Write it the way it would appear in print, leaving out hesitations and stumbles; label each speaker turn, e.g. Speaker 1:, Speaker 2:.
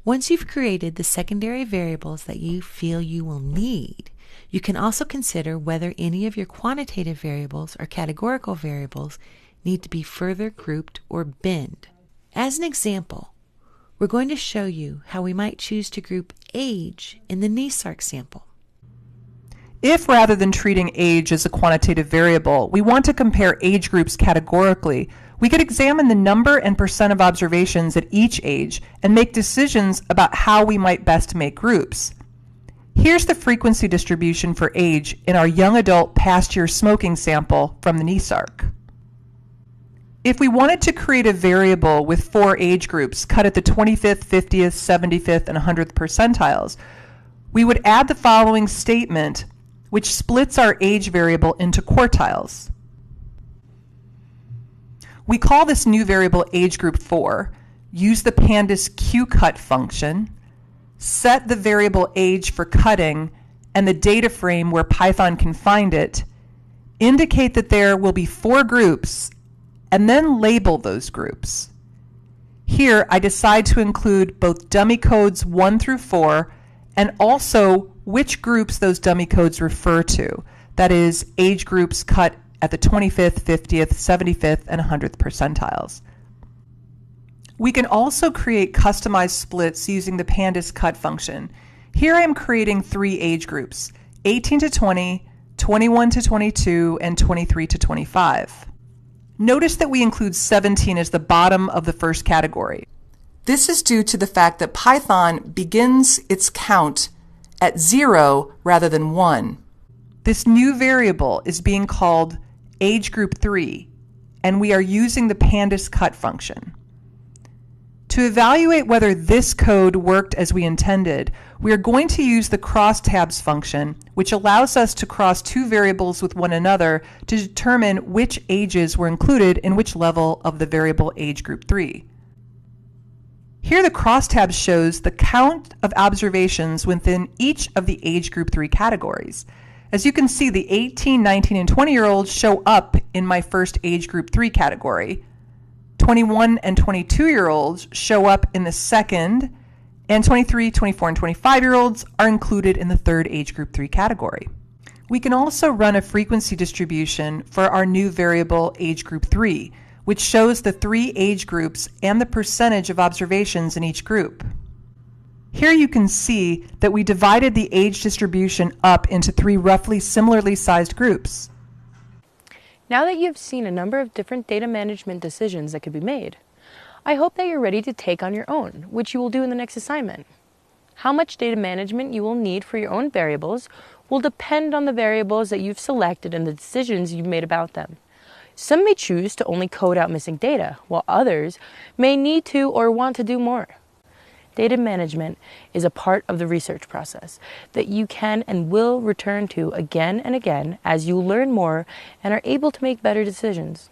Speaker 1: Once you've created the secondary variables that you feel you will need, you can also consider whether any of your quantitative variables or categorical variables need to be further grouped or binned. As an example, we're going to show you how we might choose to group age in the NESARC sample.
Speaker 2: If rather than treating age as a quantitative variable, we want to compare age groups categorically, we could examine the number and percent of observations at each age and make decisions about how we might best make groups. Here's the frequency distribution for age in our young adult past year smoking sample from the NESARC. If we wanted to create a variable with 4 age groups cut at the 25th, 50th, 75th, and 100th percentiles, we would add the following statement, which splits our age variable into quartiles. We call this new variable age group 4, use the pandas qcut function, set the variable age for cutting and the data frame where Python can find it, indicate that there will be 4 groups, and then label those groups. Here I decide to include both dummy codes 1 through 4 and also which groups those dummy codes refer to, that is, age groups cut at the 25th, 50th, 75th, and 100th percentiles. We can also create customized splits using the pandas cut function. Here I am creating 3 age groups, 18 to 20, 21 to 22, and 23 to 25. Notice that we include 17 as the bottom of the first category. This is due to the fact that Python begins its count at 0 rather than 1. This new variable is being called age group 3, and we are using the pandas cut function. To evaluate whether this code worked as we intended, we are going to use the crosstabs function, which allows us to cross 2 variables with one another to determine which ages were included in which level of the variable age group 3. Here the crosstabs shows the count of observations within each of the age group 3 categories. As you can see, the 18, 19, and 20-year-olds show up in my first age group 3 category. 21 and 22-year-olds show up in the second, and 23, 24, and 25-year-olds are included in the third age group 3 category. We can also run a frequency distribution for our new variable age group 3, which shows the 3 age groups and the percentage of observations in each group. Here you can see that we divided the age distribution up into 3 roughly similarly sized groups.
Speaker 3: Now that you've seen a number of different data management decisions that could be made, I hope that you're ready to take on your own, which you will do in the next assignment. How much data management you will need for your own variables will depend on the variables that you've selected and the decisions you've made about them. Some may choose to only code out missing data, while others may need to or want to do more. Data management is a part of the research process that you can and will return to again and again as you learn more and are able to make better decisions.